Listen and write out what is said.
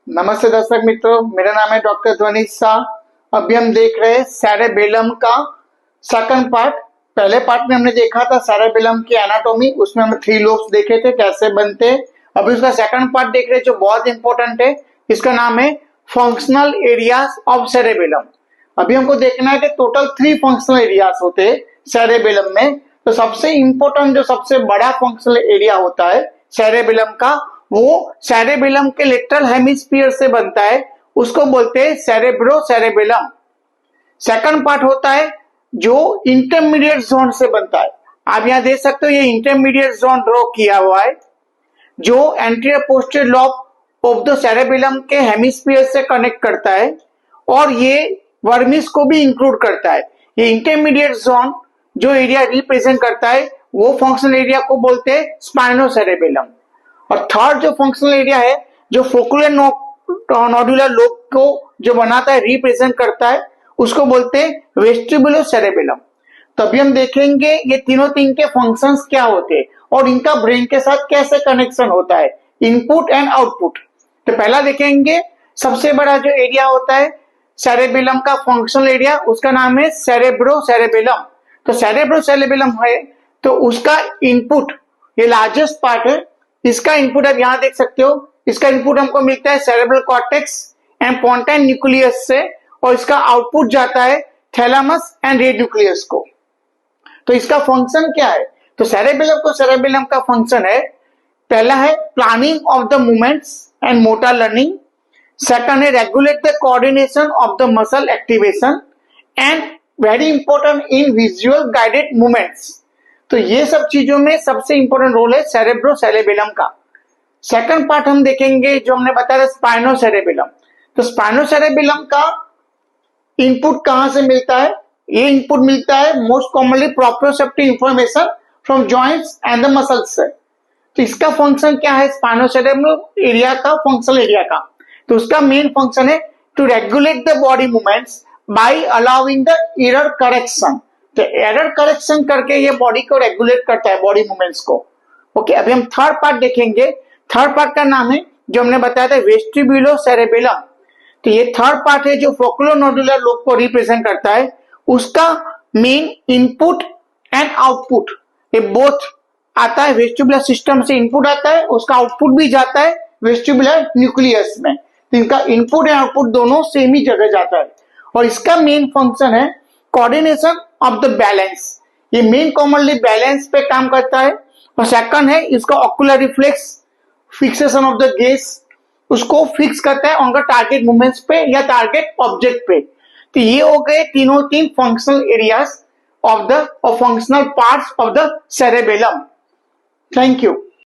नमस्ते दर्शक मित्रों, मेरा नाम है डॉक्टर ध्वनि शाह। अभी हम देख रहे हैं सेरेबेलम का सेकंड पार्ट। पहले पार्ट में हमने देखा था सेरेबेलम की एनाटॉमी, उसमें हमने 3 लोब्स देखे थे कैसे बनते हैं। अभी उसका सेकंड पार्ट देख रहे हैं जो बहुत इंपॉर्टेंट है। इसका नाम है फंक्शनल एरियाज ऑफ सेरेबेलम। अभी हमको देखना है कि टोटल 3 फंक्शनल एरियाज होते हैं सेरेबेलम में। तो सबसे इंपॉर्टेंट जो सबसे बड़ा फंक्शनल एरिया होता है सेरेबेलम का, वो सेरेबेलम के लेटरल हेमिस्फीयर से बनता है, उसको बोलते हैं सेरेब्रो सेरेबेलम। सेकंड पार्ट होता है जो इंटरमीडिएट जोन से बनता है। आप यहां देख सकते हो, ये इंटरमीडिएट जोन ड्रॉ किया हुआ है जो anterior posterior lobe of the cerebellum के हेमिस्फीयर से कनेक्ट करता है और ये वर्मिस को भी इंक्लूड करता है। ये इंटरमीडिएट जोन जो एरिया रिप्रेजेंट करता है वो फंक्शनल एरिया को बोलते हैं स्पाइनोसेरेबेलम। और थर्ड जो फंक्शनल एरिया है जो फोकुलर नोडुलर लोब को जो बनाता है, रिप्रेजेंट करता है, उसको बोलते हैं वेस्टिबुलोसेरेबेलम। तभी हम देखेंगे ये तीनों के फंक्शंस क्या होते हैं और इनका ब्रेन के साथ कैसे कनेक्शन होता है, इनपुट एंड आउटपुट। तो पहला देखेंगे सबसे बड़ा जो एरिया होता है सेरेबेलम का फंक्शनल एरिया, उसका नाम है सेरेब्रो सेरेबेलम। तो सेरेब्रो सेरेबेलम है तो उसका इनपुट ये लार्जेस्ट पार्ट है। इसका इनपुट आप यहां देख सकते हो, इसका इनपुट हमको मिलता है सेरेब्रल कॉर्टेक्स एंड पोंटाइन न्यूक्लियस से और इसका आउटपुट जाता है थैलेमस एंड रेड न्यूक्लियस को। तो इसका फंक्शन क्या है? तो सेरेबेलम का फंक्शन है, पहला है planning of the movements and motor learning, second है regulate the coordination of the muscle activation and very important in visual guided movements. तो ये सब चीजों में सबसे इंपॉर्टेंट रोल है सेरेब्रो सेरेबेलम का। सेकंड पार्ट हम देखेंगे जो हमने बताया स्पाइनो सेरेबेलम। तो स्पाइनो सेरेबेलम का इनपुट कहां से मिलता है? ये इनपुट मिलता है most commonly proprioceptive information from joints and the muscles से। तो इसका फंक्शन क्या है स्पाइनो सेरेबेलम एरिया का, फंक्शनल एरिया का? तो उसका मेन फंक्शन है to regulate the body movements by allowing the error correction. तो एरर करेक्शन करके ये बॉडी को रेगुलेट करता है, बॉडी मूवमेंट्स को। ओके, अभी हम थर्ड पार्ट देखेंगे। थर्ड पार्ट का नाम है जो हमने बताया था वेस्टिब्युलो सेरेबेलम। तो ये थर्ड पार्ट है जो फोकुलो नोडुलर लोब को रिप्रेजेंट करता है। उसका मेन इनपुट एंड आउटपुट ये बोथ आता है वेस्टिबुलर सिस्टम से, इनपुट आता है, उसका आउटपुट भी जाता है वेस्टिबुलर न्यूक्लियस में। तो इनका इनपुट एंड आउटपुट दोनों सेम ही जगह जाता है और इसका मेन फंक्शन है कोऑर्डिनेशन ऑफ द बैलेंस। ये मेन कॉमनली बैलेंस पे काम करता है। और सेकंड है इसका ocular reflex, fixation of the gauge, उसको फिक्स करता है ऑन द टारगेट मूवमेंट्स पे या टारगेट ऑब्जेक्ट पे। तो ये हो गए तीन functional areas of the functional parts of the cerebellum. Thank you.